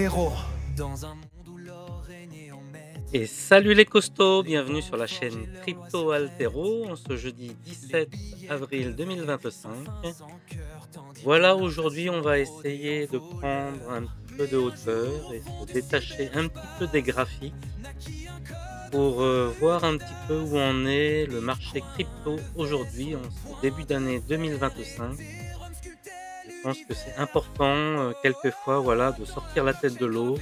héros. Et salut les costauds, bienvenue sur la chaîne Crypto Altero en ce jeudi 17 avril 2025. Voilà, aujourd'hui on va essayer de prendre un petit peu de hauteur et se détacher un petit peu des graphiques pour voir un petit peu où en est le marché crypto aujourd'hui en ce début d'année 2025. Je pense que c'est important quelquefois voilà, de sortir la tête de l'eau,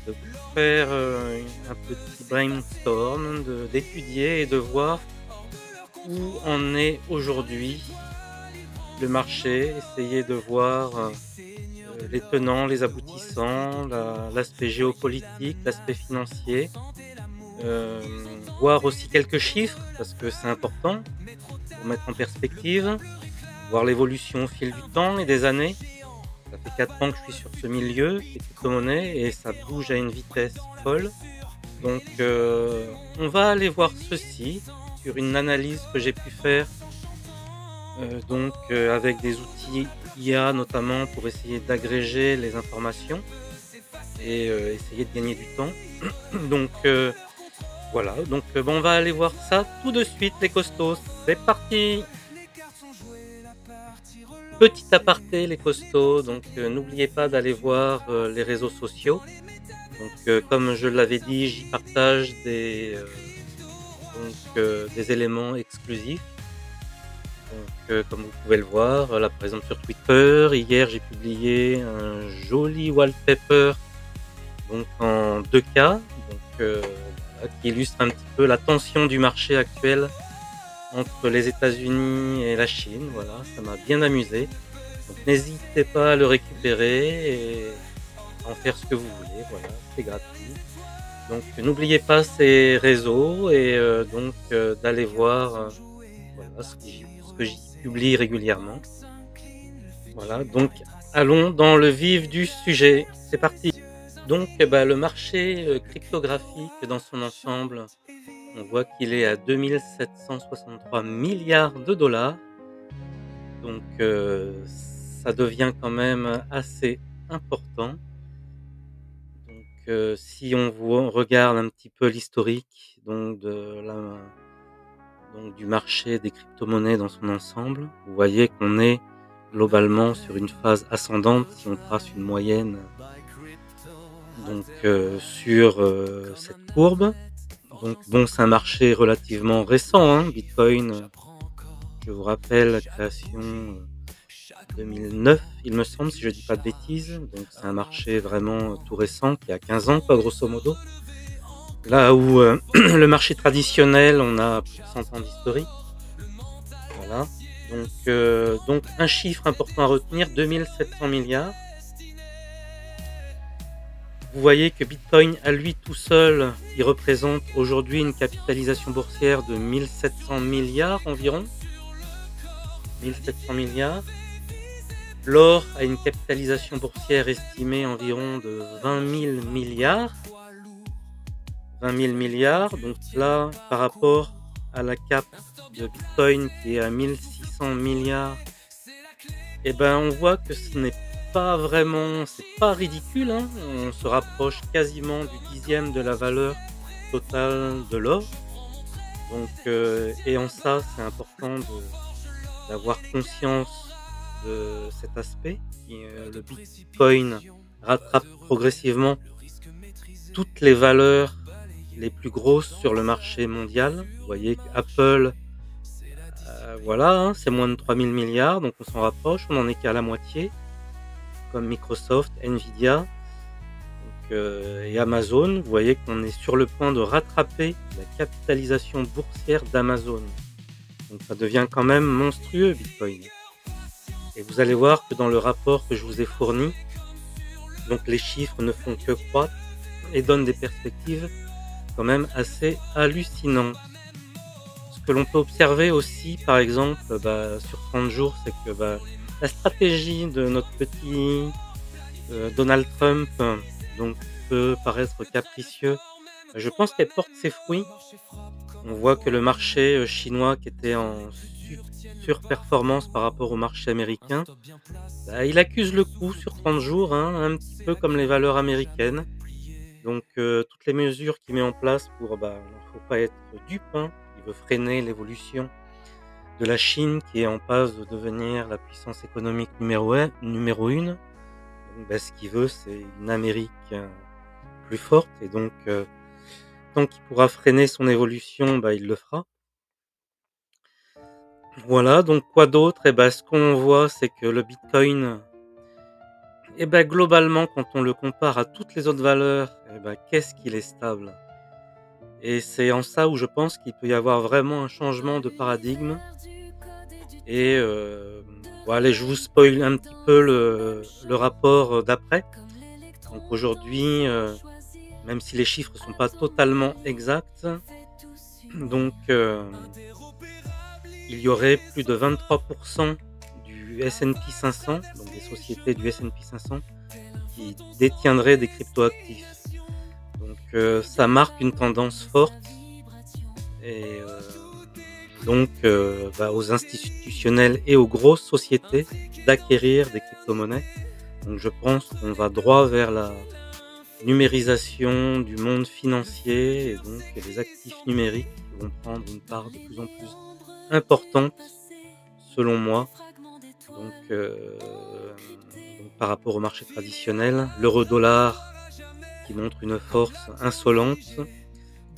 de faire un petit brainstorm, d'étudier et de voir où en est aujourd'hui le marché, essayer de voir les tenants, les aboutissants, l'aspect géopolitique, l'aspect financier, euh, voir aussi quelques chiffres parce que c'est important pour mettre en perspective, voir l'évolution au fil du temps et des années. Ça fait 4 ans que je suis sur ce milieu des crypto-monnaies et ça bouge à une vitesse folle. Donc on va aller voir ceci sur une analyse que j'ai pu faire avec des outils IA notamment pour essayer d'agréger les informations et essayer de gagner du temps. Donc voilà, bon, on va aller voir ça tout de suite les costauds, c'est parti! Petit aparté les costauds, donc n'oubliez pas d'aller voir les réseaux sociaux. Donc comme je l'avais dit, j'y partage des éléments exclusifs. Donc comme vous pouvez le voir, là par exemple sur Twitter, hier j'ai publié un joli wallpaper donc en 2K, voilà, qui illustre un petit peu la tension du marché actuel entre les États-Unis et la Chine. Voilà, ça m'a bien amusé. Donc n'hésitez pas à le récupérer et à en faire ce que vous voulez. Voilà, c'est gratuit. Donc n'oubliez pas ces réseaux et d'aller voir voilà, ce que j'y publie régulièrement. Voilà, donc allons dans le vif du sujet. C'est parti. Donc le marché cryptographique dans son ensemble, on voit qu'il est à 2763 milliards de dollars. Donc ça devient quand même assez important. Donc si on regarde un petit peu l'historique du marché des crypto-monnaies dans son ensemble, vous voyez qu'on est globalement sur une phase ascendante si on trace une moyenne sur cette courbe. Donc bon, c'est un marché relativement récent, hein. Bitcoin, je vous rappelle, la création 2009, il me semble, si je dis pas de bêtises. Donc c'est un marché vraiment tout récent, qui a 15 ans, quoi, grosso modo. Là où le marché traditionnel, on a plus de 100 ans d'historique. Voilà. Donc un chiffre important à retenir, 2700 milliards. Vous voyez que Bitcoin, à lui tout seul, il représente aujourd'hui une capitalisation boursière de 1700 milliards environ. 1700 milliards. L'or a une capitalisation boursière estimée environ de 20 000 milliards. 20 000 milliards. Donc là, par rapport à la cap de Bitcoin qui est à 1600 milliards, et on voit que ce n'est pas vraiment, c'est pas ridicule, hein. On se rapproche quasiment du 10e de la valeur totale de l'or. Donc, et en ça, c'est important d'avoir conscience de cet aspect. Le Bitcoin rattrape progressivement toutes les valeurs les plus grosses sur le marché mondial. Vous voyez qu'Apple, voilà, hein, c'est moins de 3000 milliards, donc on s'en rapproche, on n'en est qu'à la moitié. Comme Microsoft, Nvidia et Amazon, vous voyez qu'on est sur le point de rattraper la capitalisation boursière d'Amazon. Donc ça devient quand même monstrueux, Bitcoin. Et vous allez voir que dans le rapport que je vous ai fourni, donc les chiffres ne font que croître et donnent des perspectives quand même assez hallucinantes. Ce que l'on peut observer aussi, par exemple, sur 30 jours, c'est que la stratégie de notre petit Donald Trump peut paraître capricieux. Je pense qu'elle porte ses fruits. On voit que le marché chinois qui était en surperformance par rapport au marché américain, bah, il accuse le coup sur 30 jours, hein, un petit peu comme les valeurs américaines. Donc toutes les mesures qu'il met en place pour, bah, faut pas être dupe, hein. Il veut freiner l'évolution de la Chine qui est en passe de devenir la puissance économique numéro 1. Donc bah, ce qu'il veut, c'est une Amérique, plus forte et donc tant qu'il pourra freiner son évolution, bah, il le fera. Voilà, donc quoi d'autre? Et bah, ce qu'on voit, c'est que le bitcoin, et bah, globalement, quand on le compare à toutes les autres valeurs, et bah, qu'est-ce qu'il est stable? Et c'est en ça où je pense qu'il peut y avoir vraiment un changement de paradigme et bon allez, je vous spoil un petit peu le rapport, d'après. Donc aujourd'hui, même si les chiffres sont pas totalement exacts, donc il y aurait plus de 23 du S&P 500, donc des sociétés du S&P 500 qui détiendraient des cryptoactifs. Donc ça marque une tendance forte et donc bah, aux institutionnels et aux grosses sociétés d'acquérir des crypto-monnaies. Donc je pense qu'on va droit vers la numérisation du monde financier et donc les actifs numériques vont prendre une part de plus en plus importante selon moi. Donc par rapport au marché traditionnel, l'euro-dollar qui montre une force insolente,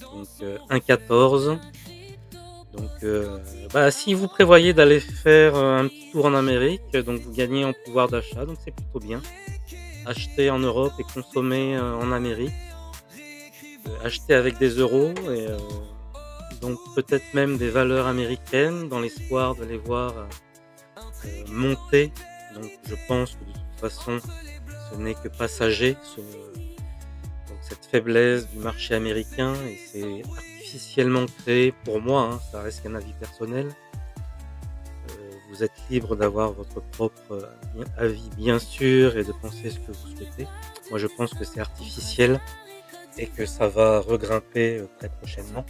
donc 1,14. Donc bah, si vous prévoyez d'aller faire, un petit tour en Amérique, donc vous gagnez en pouvoir d'achat, donc c'est plutôt bien. Acheter en Europe et consommer, en Amérique, acheter avec des euros et donc peut-être même des valeurs américaines dans l'espoir de les voir, monter. Donc je pense que de toute façon, ce n'est que passager, donc cette faiblesse du marché américain et c'est artificiellement créé pour moi, hein, ça reste qu'un avis personnel. Vous êtes libre d'avoir votre propre, avis bien sûr et de penser ce que vous souhaitez. Moi je pense que c'est artificiel et que ça va regrimper, très prochainement,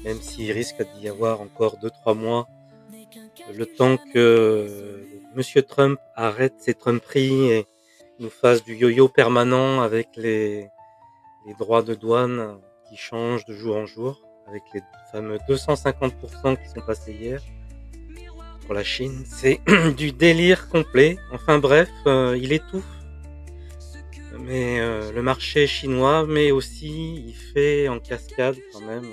même s'il risque d'y avoir encore 2-3 mois, le temps que monsieur Trump arrête ses trumperies et nous fasse du yo-yo permanent avec les droits de douane qui changent de jour en jour, avec les fameux 250 qui sont passés hier pour la Chine. C'est du délire complet. Enfin bref, il étouffe mais le marché chinois, mais aussi il fait en cascade quand même,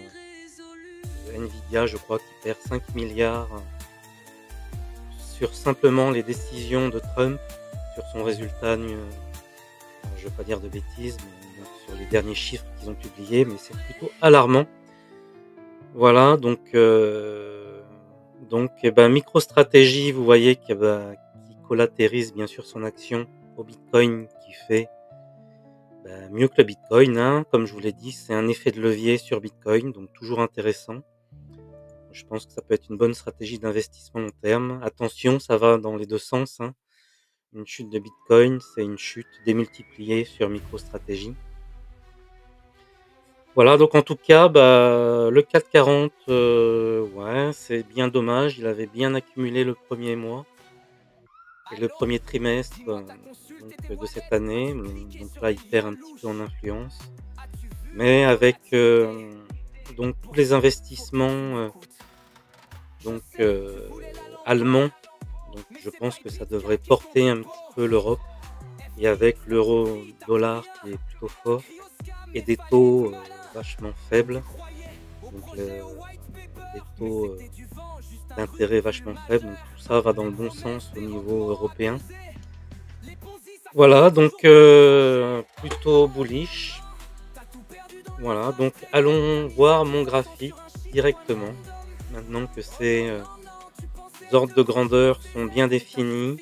Nvidia je crois qui perd 5 milliards sur simplement les décisions de Trump, sur son résultat je veux pas dire de bêtises, mais sur les derniers chiffres qu'ils ont publiés, mais c'est plutôt alarmant. Voilà, donc et ben, MicroStrategy, vous voyez qui collatérise bien sûr son action au Bitcoin, qui fait mieux que le Bitcoin, hein. Comme je vous l'ai dit, c'est un effet de levier sur Bitcoin, donc toujours intéressant. Je pense que ça peut être une bonne stratégie d'investissement long terme. Attention, ça va dans les deux sens, hein. Une chute de Bitcoin, c'est une chute démultipliée sur MicroStrategy. Voilà, donc en tout cas, bah, le CAC 40, ouais, c'est bien dommage. Il avait bien accumulé le premier mois et le premier trimestre donc, de cette année. Donc là, il perd un petit peu en influence. Mais avec donc tous les investissements donc allemands, donc je pense que ça devrait porter un petit peu l'Europe. Et avec l'euro-dollar qui est plutôt fort et des taux vachement faibles, donc des taux d'intérêt vachement faibles, donc tout ça va dans le bon sens au niveau européen. Voilà, donc plutôt bullish. Voilà, donc allons voir mon graphique directement, maintenant que ces ordres de grandeur sont bien définis.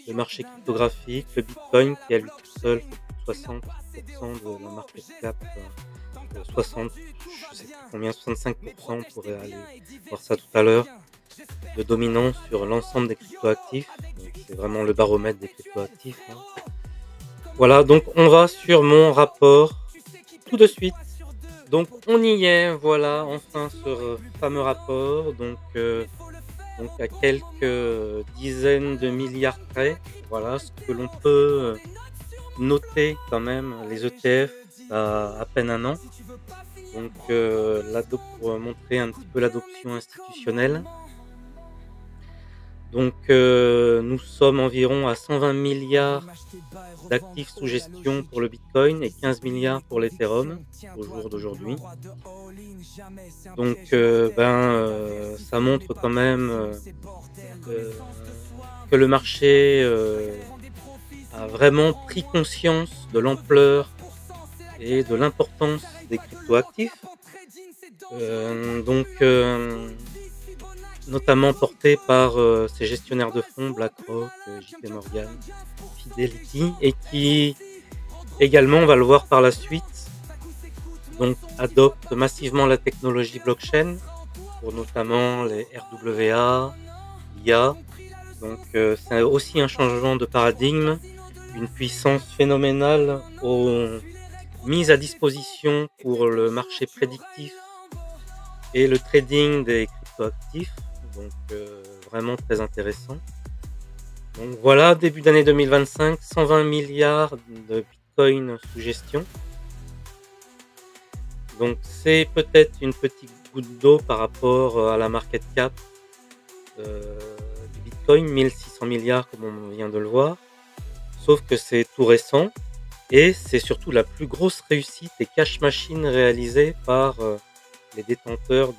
Le marché cryptographique, le Bitcoin qui à lui tout seul fait plus de 60% de la market cap, 60, je sais plus combien, 65%, on pourrait aller voir ça tout à l'heure, de dominance sur l'ensemble des cryptoactifs. C'est vraiment le baromètre des cryptoactifs, hein. Voilà, donc on va sur mon rapport tout de suite. Donc on y est, voilà, enfin ce fameux rapport. Donc Donc à quelques dizaines de milliards près, voilà ce que l'on peut noter quand même. Les ETF, ça a à peine un an. Donc pour montrer un petit peu l'adoption institutionnelle. Donc nous sommes environ à 120 milliards d'actifs sous gestion pour le Bitcoin et 15 milliards pour l'Ethereum au jour d'aujourd'hui. Donc ça montre quand même que le marché a vraiment pris conscience de l'ampleur et de l'importance des cryptoactifs. Notamment porté par ces gestionnaires de fonds, BlackRock, JP Morgan, Fidelity, et qui également, on va le voir par la suite, donc adoptent massivement la technologie blockchain pour notamment les RWA, l'IA. Donc c'est aussi un changement de paradigme, une puissance phénoménale mise à disposition pour le marché prédictif et le trading des cryptoactifs. Donc vraiment très intéressant. Donc voilà, début d'année 2025, 120 milliards de Bitcoin sous gestion. Donc c'est peut-être une petite goutte d'eau par rapport à la market cap du Bitcoin, 1600 milliards comme on vient de le voir. Sauf que c'est tout récent et c'est surtout la plus grosse réussite et cash machine réalisée par les détenteurs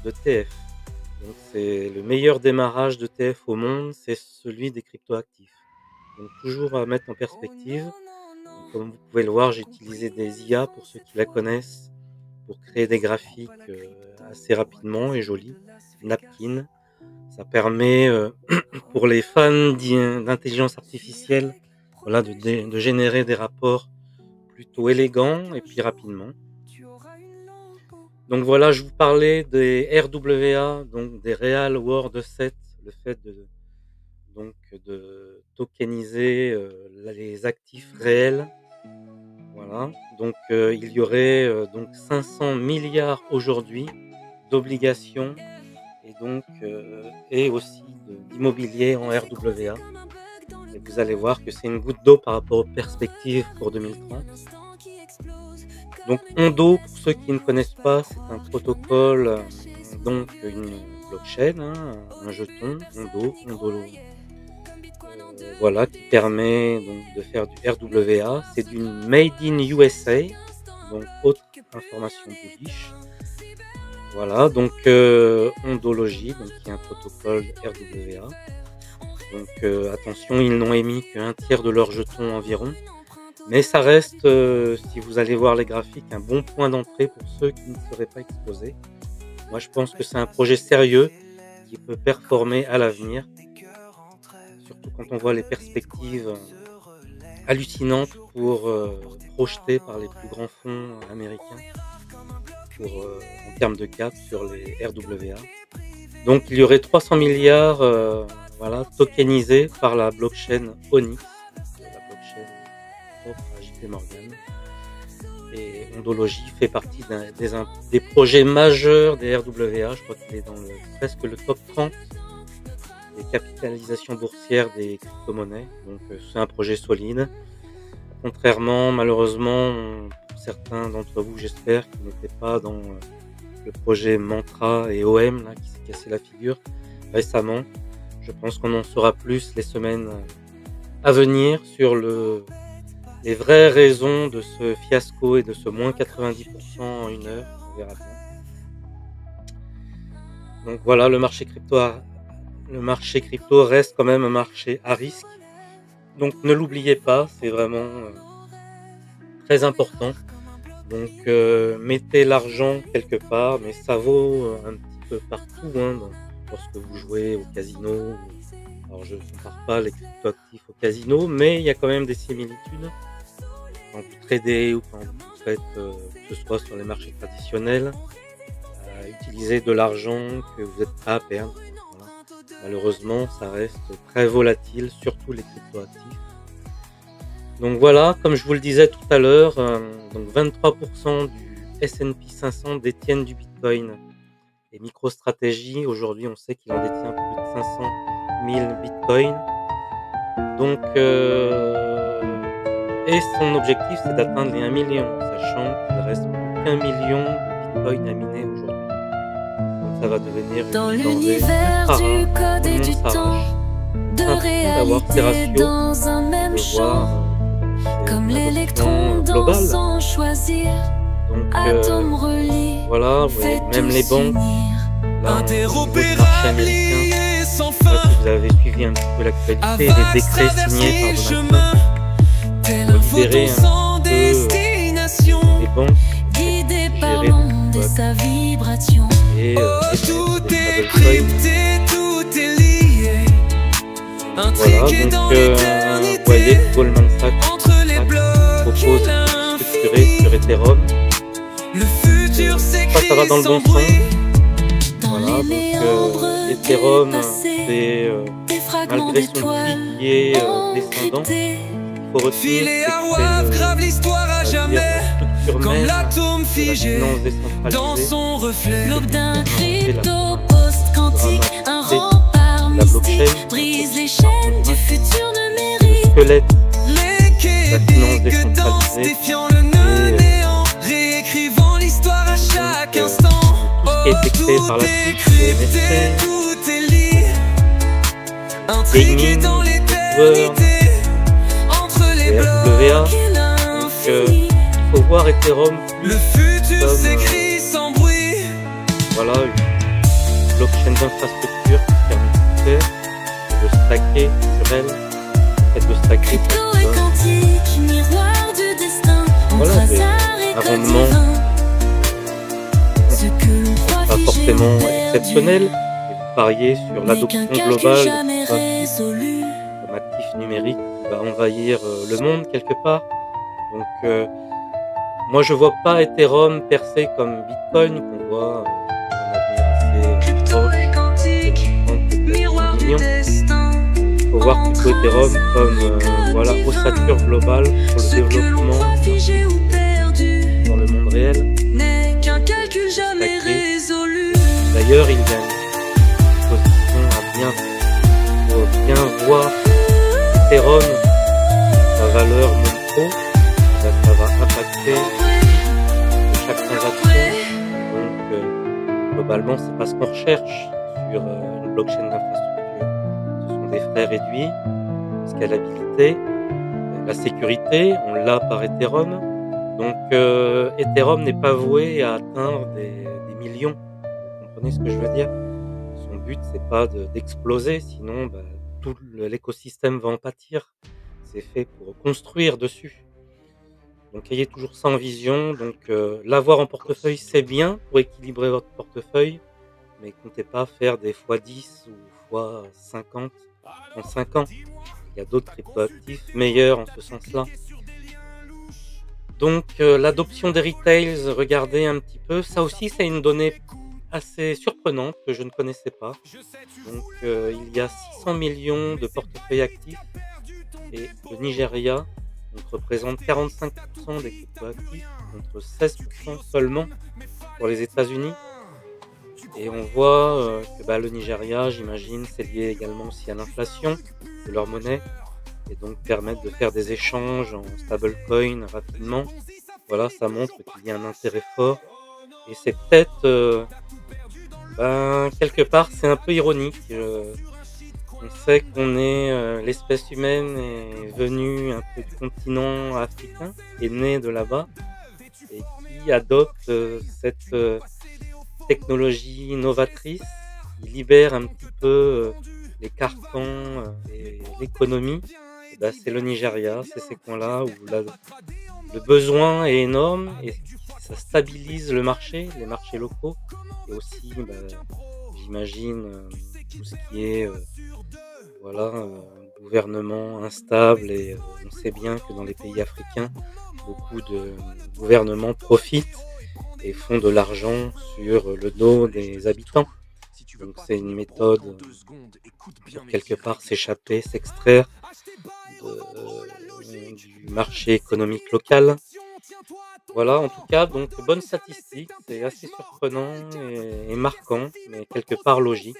d'ETF. Donc c'est le meilleur démarrage d'ETF au monde, c'est celui des cryptoactifs. Donc toujours à mettre en perspective. Donc, comme vous pouvez le voir, j'ai utilisé des IA pour ceux qui la connaissent, pour créer des graphiques assez rapidement et jolis. Napkin, ça permet pour les fans d'intelligence artificielle, voilà, de générer des rapports plutôt élégants et puis rapidement. Donc voilà, je vous parlais des RWA, donc des Real World Assets, le fait de tokeniser les actifs réels. Voilà, donc il y aurait donc 500 milliards aujourd'hui d'obligations et aussi d'immobilier en RWA. Et vous allez voir que c'est une goutte d'eau par rapport aux perspectives pour 2030. Donc Ondo, pour ceux qui ne connaissent pas, c'est un protocole, donc une blockchain, un jeton, Ondo, voilà, qui permet donc de faire du RWA. C'est du Made in USA, donc autre information bullish. Voilà, donc Ondology, donc qui est un protocole RWA. Donc attention, ils n'ont émis qu'un tiers de leurs jetons environ. Mais ça reste, si vous allez voir les graphiques, un bon point d'entrée pour ceux qui ne seraient pas exposés. Moi, je pense que c'est un projet sérieux qui peut performer à l'avenir. Surtout quand on voit les perspectives hallucinantes projetées par les plus grands fonds américains en termes de cap sur les RWA. Donc il y aurait 300 milliards voilà, tokenisés par la blockchain Onyx, la blockchain propre à JP Morgan. Et Ondology fait partie des projets majeurs des RWA. Je crois qu'il est dans presque le top 30 des capitalisations boursières des crypto-monnaies. Donc c'est un projet solide. Contrairement, malheureusement, pour certains d'entre vous, j'espère, qui n'étaient pas dans le projet Mantra et OM, là, qui s'est cassé la figure récemment. Je pense qu'on en saura plus les semaines à venir sur les vraies raisons de ce fiasco et de ce moins 90% en une heure. On verra bien. Donc voilà, le marché crypto reste quand même un marché à risque. Donc ne l'oubliez pas, c'est vraiment très important. Donc mettez l'argent quelque part, mais ça vaut un petit peu partout lorsque vous jouez au casino. Alors je ne compare pas les cryptoactifs au casino, mais il y a quand même des similitudes. Quand vous tradez ou quand vous faites, que ce soit sur les marchés traditionnels, utiliser de l'argent que vous êtes prêt à perdre. Voilà. Malheureusement, ça reste très volatile, surtout les cryptoactifs. Donc voilà, comme je vous le disais tout à l'heure, donc 23% du S&P 500 détiennent du Bitcoin Et MicroStrategy, aujourd'hui, on sait qu'il en détient plus de 500 000 bitcoins. Donc, et son objectif, c'est d'atteindre les 1 million, sachant qu'il reste plus qu'1 million de bitcoins à miner aujourd'hui. Donc ça va devenir une denrée ultra rare, tout le monde s'arrache. C'est un fou d'avoir ces ratios, de voir comme l'adoption globale. Donc voilà, ouais, même les banques, là, au niveau du marché américain, je sais pas si vous avez suivi un petit peu l'actualité, des décrets signés par Donald Trump pour libérer un petit peu les banques guidé par gérer l'onde et sa vibration. et Tout des est stablecoins. crypté, tout est lié. Voilà, donc vous voyez que Goldman Sachs propose de structurer sur Ethereum. Ça va dans le bon sens. Voilà, donc Ethereum, c'est malgré son prix qui est descendant, il faut retenir que c'est la structure même de la finance décentralisée, L'aube d'un crypto post-quantique, un rempart la blockchain, mystique brise les chaînes du futur numérique. le squelette de la finance décentralisée réécrivant l'histoire à chaque instant. tout ce qui a été créé par la suite, le NFT, gaming, joueurs, et RWA. Donc il faut voir Ethereum plus comme voilà, une blockchain d'infrastructure qui permet de faire et de stacker sur elle, et de stacker Crypto et quantique, miroir du destin, voilà, entre des hasard et code rendements divin. Ce que l'on croit pas figé forcément ou perdu exceptionnels, et vous pariez sur n'est l'adoption qu'un calcul globale jamais de résolu. comme actif numérique qui va envahir le monde quelque part. Donc moi je vois pas Ethereum percer comme Bitcoin qu'on voit un avenir assez proche, 2030, Miroir du millions. destin, Il faut voir plutôt Ethereum comme voilà, ossature globale pour le ce que l'on développement croit figé ou perdu dans le monde réel. n'est qu'un calcul jamais Stacké. résolu. D'ailleurs, il y a une position à bien, faut bien voir Ethereum, sa valeur monte trop, ça va impacter chaque transaction. Donc globalement, c'est pas ce qu'on recherche sur une blockchain d'infrastructure. Ce sont des frais réduits, scalabilité, la sécurité, on l'a par Ethereum. Donc Ethereum n'est pas voué à atteindre des millions. Vous comprenez ce que je veux dire? Son but, c'est pas d'exploser, sinon tout l'écosystème va en pâtir. C'est fait pour construire dessus. Donc ayez toujours ça en vision. Donc l'avoir en portefeuille, c'est bien pour équilibrer votre portefeuille, mais comptez pas faire des x10 ou x50 en 5 ans. Il y a d'autres cryptoactifs meilleurs en ce sens-là. Donc l'adoption des retails, regardez un petit peu. Ça aussi, c'est une donnée assez surprenante que je ne connaissais pas. Donc il y a 600 millions de portefeuilles actifs et le Nigeria représente 45% des cryptoactifs contre 16% seulement pour les États-Unis. Et on voit que le Nigeria, j'imagine, c'est lié également aussi à l'inflation de leur monnaie et donc permettre de faire des échanges en stablecoin rapidement. Voilà, ça montre qu'il y a un intérêt fort et c'est peut-être quelque part c'est un peu ironique. On sait qu'on est l'espèce humaine est venue un peu du continent africain, est née de là-bas et qui adopte cette technologie novatrice qui libère un petit peu les carcans et l'économie. C'est le Nigeria, c'est ces coins-là où le besoin est énorme et ça stabilise le marché, les marchés locaux et aussi j'imagine tout ce qui est gouvernement instable et on sait bien que dans les pays africains beaucoup de gouvernements profitent et font de l'argent sur le dos des habitants. Donc c'est une méthode pour quelque part s'échapper, s'extraire du marché économique local. Voilà, en tout cas, donc bonne statistique, c'est assez surprenant et marquant, mais quelque part logique.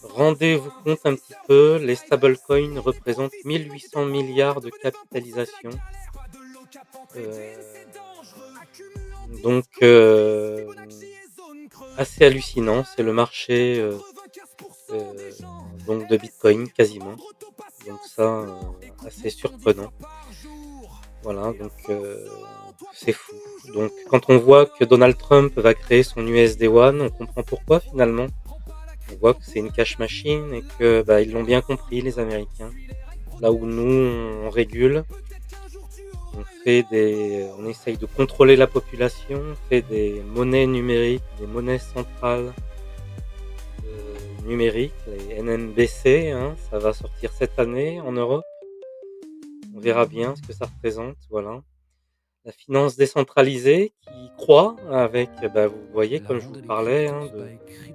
Rendez-vous compte un petit peu, les stablecoins représentent 1 800 milliards de capitalisation. Heu, donc assez hallucinant, c'est le marché, heu, donc de bitcoin quasiment. Donc ça, assez surprenant. Voilà, donc c'est fou. Donc quand on voit que Donald Trump va créer son USD One, on comprend pourquoi finalement. On voit que c'est une cash machine et que, bah, ils l'ont bien compris les Américains. Là où nous, on régule, on essaye de contrôler la population, on fait des monnaies numériques, des monnaies centrales, numériques, les NMBC, hein, ça va sortir cette année en Europe. On verra bien ce que ça représente, voilà. La finance décentralisée qui croît avec, bah, vous voyez comme je vous parlais, hein, de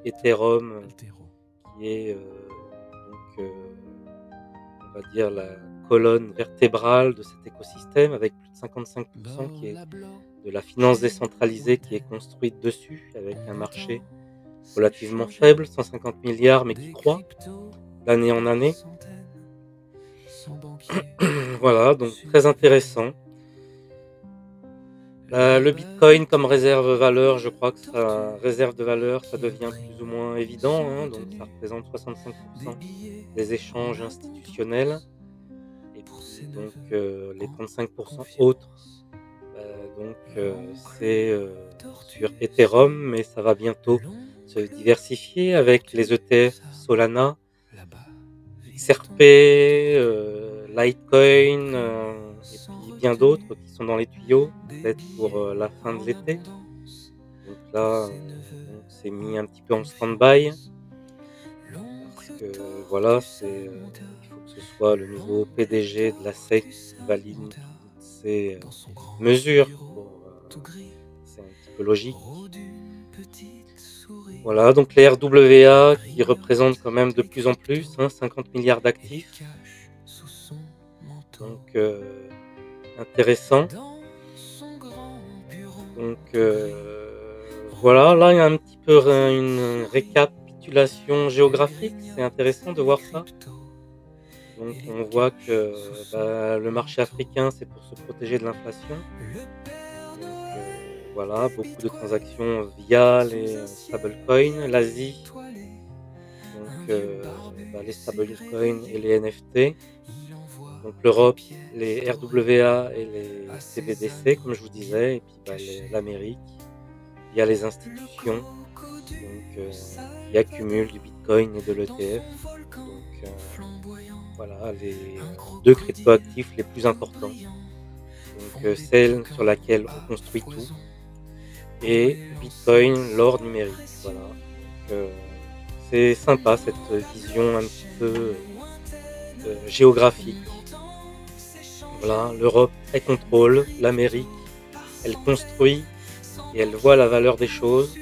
Ethereum, qui est, donc, on va dire la colonne vertébrale de cet écosystème avec plus de 55 qui est de la finance décentralisée qui est construite dessus, avec un marché relativement faible, 150 milliards mais qui croît d'année en année. Voilà, donc très intéressant. Le bitcoin comme réserve valeur, je crois que réserve de valeur, ça devient plus ou moins évident, hein, donc ça représente 65 des échanges institutionnels et puis donc les 35 autres, donc c'est, sur Ethereum, mais ça va bientôt se diversifier avec les ETF Solana, XRP, Litecoin, et puis bien d'autres qui sont dans les tuyaux, peut-être pour, la fin de l'été. Donc là, on s'est mis un petit peu en stand-by parce que voilà, il faut que ce soit le nouveau PDG de la SEC qui valide toutes ces, mesures c'est un petit peu logique. Voilà, donc les RWA qui représentent quand même de plus en plus, hein, 50 milliards d'actifs. Donc intéressant. Donc voilà, là il y a un petit peu une récapitulation géographique, c'est intéressant de voir ça. Donc on voit que, bah, le marché africain, c'est pour se protéger de l'inflation. Donc voilà, beaucoup de transactions via les, stablecoins. L'Asie, donc bah, les stablecoins et les NFT. Donc l'Europe, les RWA et les CBDC, comme je vous disais, et puis bah, l'Amérique, via les institutions donc, qui accumulent du Bitcoin et de l'ETF. Donc voilà, les deux cryptoactifs les plus importants. Donc celle sur laquelle on construit tout, et Bitcoin, l'or numérique. Voilà. Donc, c'est sympa cette vision un petit peu géographique. Voilà, l'Europe, elle contrôle, l'Amérique, elle construit et elle voit la valeur des choses.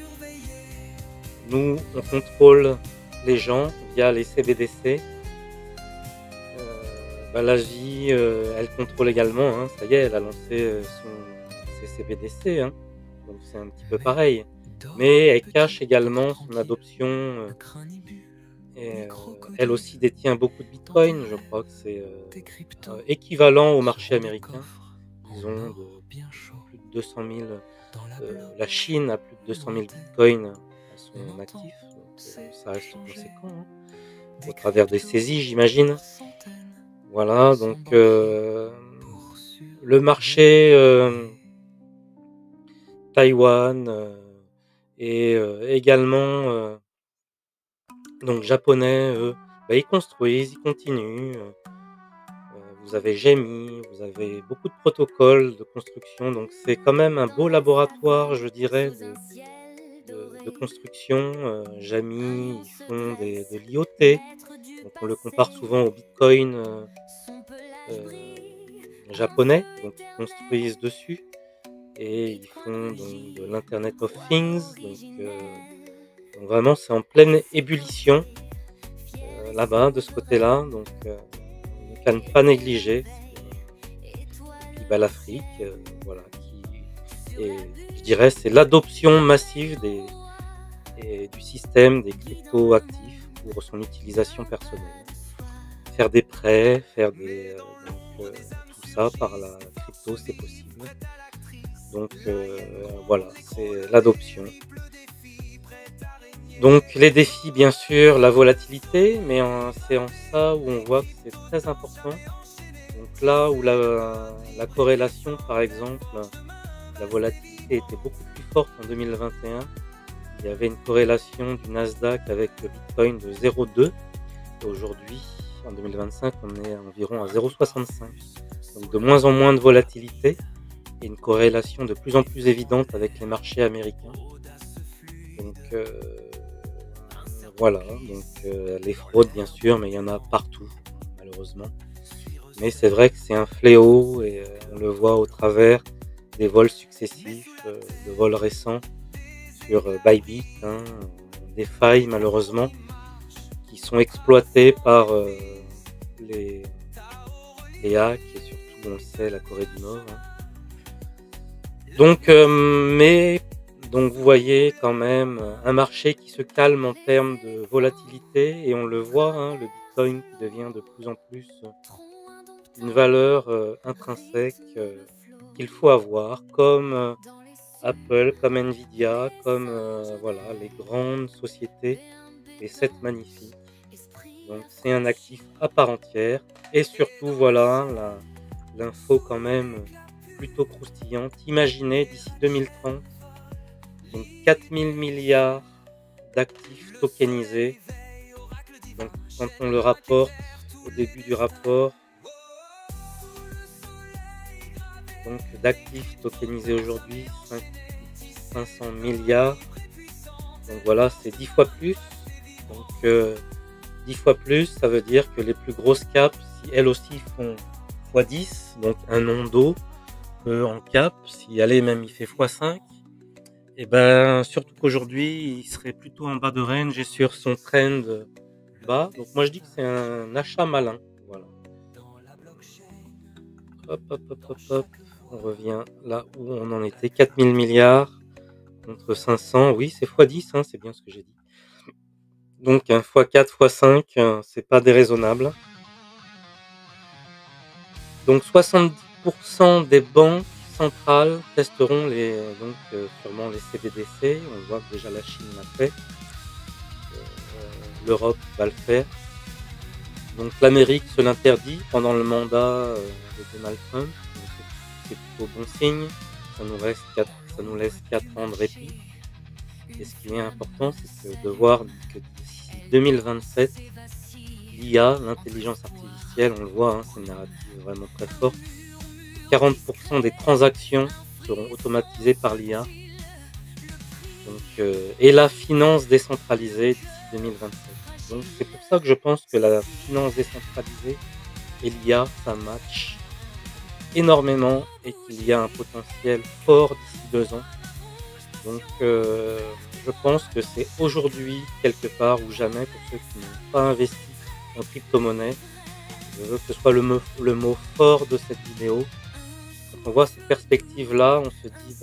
Nous, on contrôle les gens via les CBDC. Bah, l'Asie, elle contrôle également, hein, ça y est, elle a lancé ses CBDC, hein, donc c'est un petit peu pareil. Mais elle cache également son adoption, et elle aussi détient beaucoup de Bitcoin. Je crois que c'est équivalent au marché américain. Ils ont plus de 200 000, la Chine a plus de 200 000 Bitcoins à son actif, donc ça reste conséquent, hein, au travers des saisies, j'imagine. Voilà, donc le marché Taïwan et également donc japonais, eux, bah, ils construisent, ils continuent. Vous avez GEMI, vous avez beaucoup de protocoles de construction, donc c'est quand même un beau laboratoire, je dirais, de construction. GEMI, ils font de l'IoT, donc on le compare souvent au Bitcoin japonais, donc ils construisent dessus et ils font donc de l'Internet of Things, donc vraiment c'est en pleine ébullition là-bas, de ce côté-là, donc à ne pas négliger. Et puis l'Afrique, voilà, et je dirais c'est l'adoption massive du système des crypto-actifs pour son utilisation personnelle. Faire des prêts, tout ça par la crypto, c'est possible. Donc voilà, c'est l'adoption. Donc les défis, bien sûr, la volatilité, mais c'est en ça où on voit que c'est très important. Donc là où la corrélation, par exemple, la volatilité était beaucoup plus forte en 2021, il y avait une corrélation du Nasdaq avec le Bitcoin de 0,2, et aujourd'hui, en 2025, on est environ à 0,65. Donc de moins en moins de volatilité, et une corrélation de plus en plus évidente avec les marchés américains. Donc voilà, donc les fraudes bien sûr, mais il y en a partout, malheureusement. Mais c'est vrai que c'est un fléau et on le voit au travers des vols successifs, de vols récents sur Bybit, des failles malheureusement qui sont exploitées par les hacks et surtout, on le sait, la Corée du Nord. Donc, donc vous voyez quand même un marché qui se calme en termes de volatilité et on le voit, le Bitcoin qui devient de plus en plus une valeur intrinsèque qu'il faut avoir, comme Apple, comme Nvidia, comme voilà, les grandes sociétés, les 7 magnifiques. Donc c'est un actif à part entière et surtout voilà l'info quand même plutôt croustillante. Imaginez d'ici 2030 donc 4000 milliards d'actifs tokenisés. Donc quand on le rapporte au début du rapport, donc d'actifs tokenisés aujourd'hui 500 milliards. Donc voilà, c'est 10 fois plus. Donc 10 fois plus, ça veut dire que les plus grosses caps, si elles aussi font x10, donc un Ondo en cap, si allez même il fait x5, et ben surtout qu'aujourd'hui il serait plutôt en bas de range et sur son trend bas. Donc moi je dis que c'est un achat malin. Voilà. Hop, hop, hop, hop, hop. On revient là où on en était, 4000 milliards contre 500, oui c'est x10, c'est bien ce que j'ai dit. Donc un x4, x5, c'est pas déraisonnable. Donc 70% des banques centrales testeront sûrement les CBDC. On voit que déjà la Chine l'a fait. L'Europe va le faire. Donc l'Amérique se l'interdit pendant le mandat de Donald Trump. C'est plutôt bon signe. Ça nous laisse 4 ans de répit. Et ce qui est important, c'est de voir que d'ici 2027, l'IA, l'intelligence artificielle, on le voit, c'est une narrative vraiment très forte. 40% des transactions seront automatisées par l'IA. Et la finance décentralisée d'ici 2027. Donc c'est pour ça que je pense que la finance décentralisée et l'IA, ça match énormément et qu'il y a un potentiel fort d'ici 2 ans. Donc je pense que c'est aujourd'hui quelque part ou jamais pour ceux qui n'ont pas investi en crypto-monnaie. Je veux que ce soit le mot fort de cette vidéo. Quand on voit ces perspectives-là, on se dit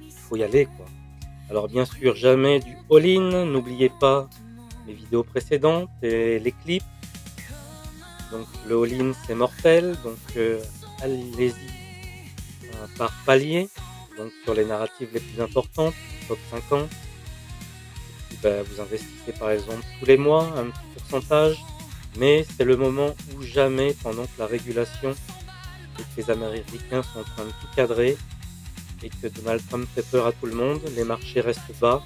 il faut y aller quoi. Alors bien sûr, jamais du all-in, n'oubliez pas les vidéos précédentes et les clips. Donc le all-in c'est mortel, donc allez-y par palier. Donc sur les narratives les plus importantes, top 50, vous investissez par exemple tous les mois un petit pourcentage, mais c'est le moment où jamais, pendant que la régulation et que les Américains sont en train de tout cadrer et que Donald Trump fait peur à tout le monde, les marchés restent bas.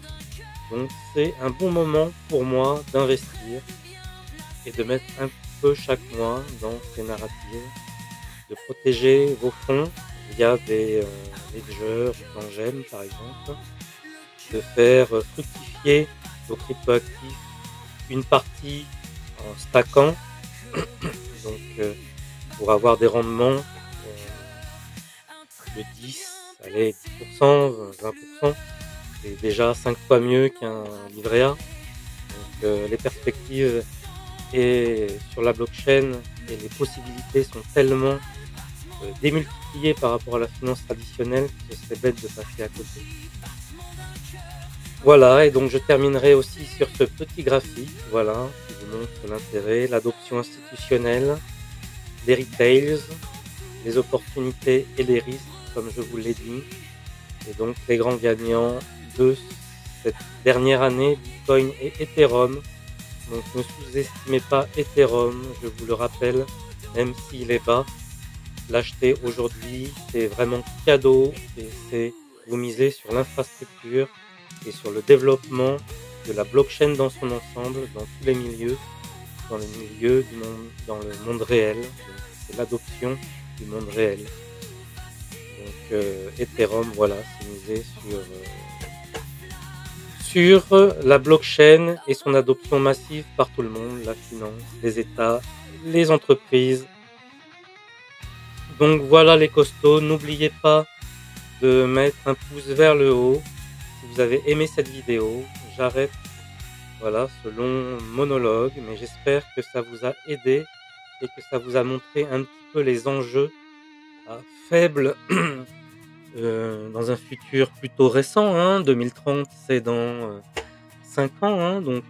Donc c'est un bon moment pour moi d'investir et de mettre un peu chaque mois dans ces narratives, de protéger vos fonds via des ledgers, tangèmes par exemple, de faire fructifier vos cryptoactifs une partie en stackant, donc pour avoir des rendements de 10%, 20%, c'est déjà 5 fois mieux qu'un livret A. Donc les perspectives et sur la blockchain et les possibilités sont tellement démultiplié par rapport à la finance traditionnelle, ce serait bête de passer à côté. Voilà, et donc je terminerai aussi sur ce petit graphique, voilà, qui vous montre l'intérêt, l'adoption institutionnelle, les retails, les opportunités et les risques, comme je vous l'ai dit, et donc les grands gagnants de cette dernière année, Bitcoin et Ethereum. Donc ne sous-estimez pas Ethereum, je vous le rappelle, même s'il est bas, l'acheter aujourd'hui, c'est vraiment cadeau, et c'est vous misez sur l'infrastructure et sur le développement de la blockchain dans son ensemble, dans tous les milieux, dans les milieux du monde, dans le monde réel. C'est l'adoption du monde réel. Donc Ethereum, voilà, c'est misé sur la blockchain et son adoption massive par tout le monde, la finance, les États, les entreprises. Donc voilà les costauds, n'oubliez pas de mettre un pouce vers le haut si vous avez aimé cette vidéo. J'arrête voilà ce long monologue, mais j'espère que ça vous a aidé et que ça vous a montré un petit peu les enjeux faibles dans un futur plutôt récent, hein. 2030 c'est dans 5 ans, hein, donc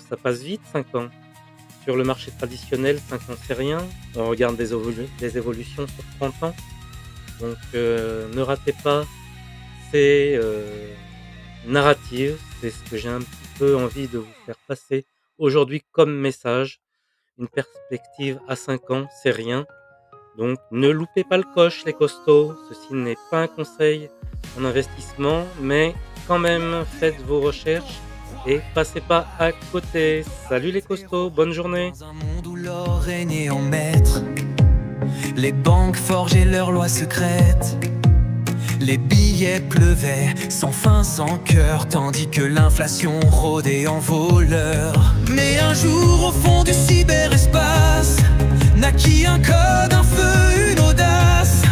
ça passe vite 5 ans. Sur le marché traditionnel, 5 ans c'est rien, on regarde des évolutions sur 30 ans, donc ne ratez pas ces narratives, c'est ce que j'ai un petit peu envie de vous faire passer aujourd'hui comme message. Une perspective à 5 ans, c'est rien. Donc ne loupez pas le coche les costauds, ceci n'est pas un conseil en investissement, mais quand même faites vos recherches et passez pas à côté. Salut les costauds, bonne journée. Dans un monde où l'or régnait en maître, les banques forgeaient leurs lois secrètes, les billets pleuvaient sans fin, sans cœur, tandis que l'inflation rôdait en voleur. Mais un jour au fond du cyberespace naquit un code, un feu, une audace.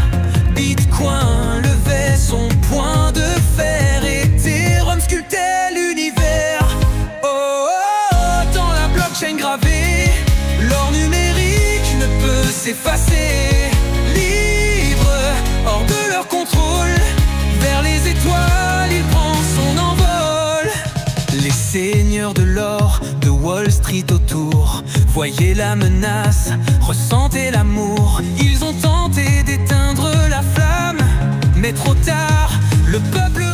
Bitcoin levait son point de fer, Ethereum sculptait l'univers. Oh, oh, oh, dans la blockchain gravée, l'or numérique ne peut s'effacer. Libre, hors de leur contrôle, vers les étoiles il prend son envol. Les seigneurs de l'or, de Wall Street autour, voyaient la menace, ressentaient l'amour. Ils ont tenté d'éteindre la flamme, mais trop tard, le peuple